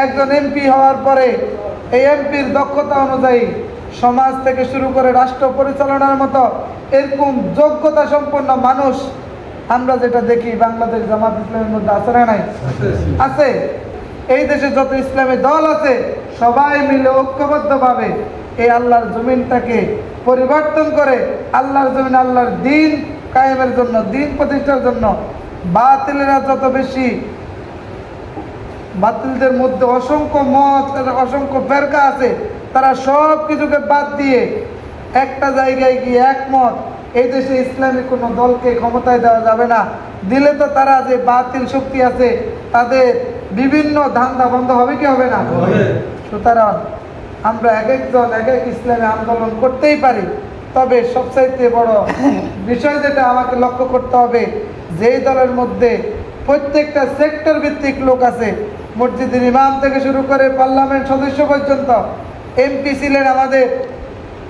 একজন এমপি হওয়ার পরে এই এমপির দক্ষতা অনুযায়ী সমাজ থেকে শুরু করে রাষ্ট্র পরিচালনার মতো এরকম যোগ্যতা সম্পন্ন মানুষ আমরা যেটা দেখি বাংলাদেশ জামাত ইসলামের মধ্যে আছে না নাই? আছে। এই দেশে যত ইসলামী দল আছে সবাই মিলে ঐক্যবদ্ধভাবে এই আল্লাহর জমিনটাকে পরিবর্তন করে আল্লাহর জমিন আল্লাহর দিন কায়েমের জন্য, দিন প্রতিষ্ঠার জন্য বাতিলেরা যত বেশি, বাতিলদের মধ্যে অসংখ্য মত, অসংখ্য ফেরকা আছে, তারা সব কিছুকে বাদ দিয়ে একটা জায়গায় গিয়ে একমত এই দেশে ইসলামী কোনো দলকে ক্ষমতায় দেওয়া যাবে না। দিলে তো তারা যে বাতিল শক্তি আছে তাদের বিভিন্ন ধান্দা বন্ধ হবে কি হবে না? সুতরাং আমরা এক একজন এক এক ইসলামী আন্দোলন করতেই পারি, তবে সবচাইতে বড় বিষয় যেটা আমাকে লক্ষ্য করতে হবে, যেই দলের মধ্যে প্রত্যেকটা সেক্টর ভিত্তিক লোক আছে, মসজিদের ইমাম থেকে শুরু করে পার্লামেন্ট সদস্য পর্যন্ত, এমপি ছিলেন আমাদের,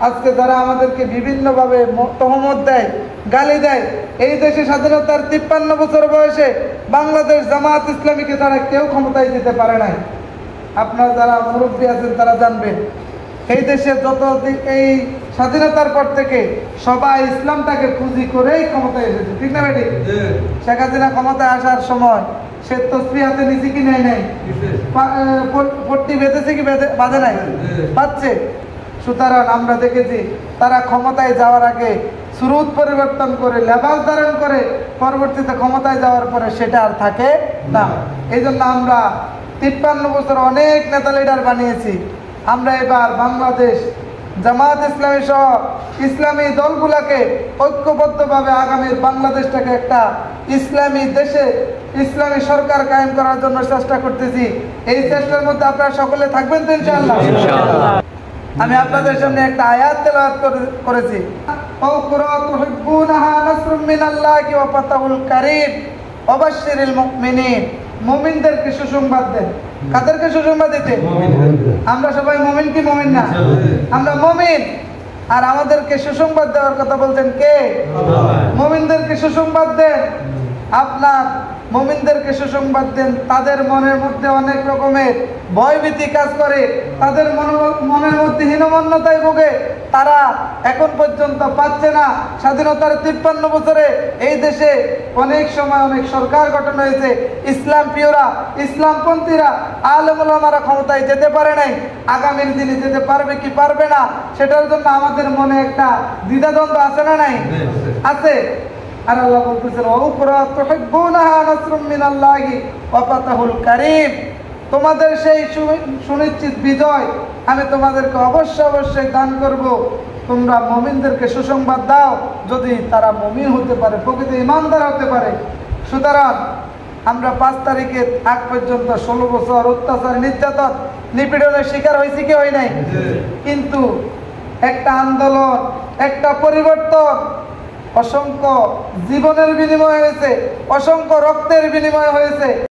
আজকে যারা আমাদেরকে বিভিন্নভাবে তহমত দেয়, গালি দেয়, এই দেশে স্বাধীনতার 53 বছর বয়সে বাংলাদেশ জামাত ইসলামীকে তারা কেউ ক্ষমতায় দিতে পারে নাই। আপনারা যারা মুরব্বী আছেন তারা জানবেন, এই দেশে যত এই স্বাধীনতার পর থেকে সবাই ইসলামটাকে পুঁজি করেই ক্ষমতায় এসেছে, ঠিক না বেটি? শেখ হাসিনা ক্ষমতায় আসার সময় সে তসবিহ হাতে নিচে কি নেয় নাই, পট্টি বেঁধেছে কি বাঁধে নাই, পাচ্ছে। সুতরাং আমরা দেখেছি তারা ক্ষমতায় যাওয়ার আগে সুরুত পরিবর্তন করে লেবাস ধারণ করে পরবর্তীতে ক্ষমতায় যাওয়ার পরে সেটা আর থাকে না। এই জন্য আমরা 53 বছর অনেক নেতা লিডার বানিয়েছি। আমরা এবার বাংলাদেশ জামাত ইসলামী সহ ইসলামী দলগুলোকে ঐক্যবদ্ধভাবে আগামীর বাংলাদেশটাকে একটা ইসলামী দেশে ইসলামী সরকার কায়েম করার জন্য চেষ্টা করতেছি। এই চেষ্টার মধ্যে আপনারা সকলে থাকবেন তো ইনশাআল্লাহ? আমি আপনাদের সামনে একটা আয়াত তেলাওয়াত করেছি, মুমিনদেরকে সুসংবাদ দেন। কাদেরকে সুসংবাদ দিতে? আমরা সবাই মুমিন কি মুমিন না? আমরা মুমিন। আর আমাদেরকে সুসংবাদ দেওয়ার কথা বলছেন কে? মুমিনদেরকে সুসংবাদ দেন। আপনার মুমিনদেরকে সুসংবাদ দেন, তাদের মনের মধ্যে অনেক রকমের ভয়ভীতি কাজ করে, তাদের মনের মধ্যে হীনমন্যতায় ভোগে, তারা এখন পর্যন্ত পাচ্ছে না। স্বাধীনতার 53 বছরে এই দেশে অনেক সময় অনেক সরকার গঠন হয়েছে, ইসলাম প্রিয়রা, ইসলামপন্থীরা, আলেম ওলামারা ক্ষমতায় যেতে পারে নাই। আগামীর দিনে যেতে পারবে কি পারবে না সেটার জন্য আমাদের মনে একটা দ্বিধাদ্বন্দ্ব আছে না নাই? আছে। আর আল্লাহ বলতেছেন, তোমাদের সেই সুনিশ্চিত বিজয় আমি তোমাদেরকে অবশ্যই দান করব। তোমরা মুমিনদেরকে সুসংবাদ দাও যদি তারা মুমিন হতে পারে, প্রকৃত ঈমানদার হতে পারে। সুতরাং আমরা 5 তারিখে আগ পর্যন্ত 16 বছর অত্যাচার, নির্যাতন, নিপীড়নের শিকার হয়েছি কি হয় নাই? কিন্তু একটা আন্দোলন, একটা পরিবর্তন অসংখ্য জীবনের বিনিময় হয়েছে, অসংখ্য রক্তের বিনিময় হয়েছে।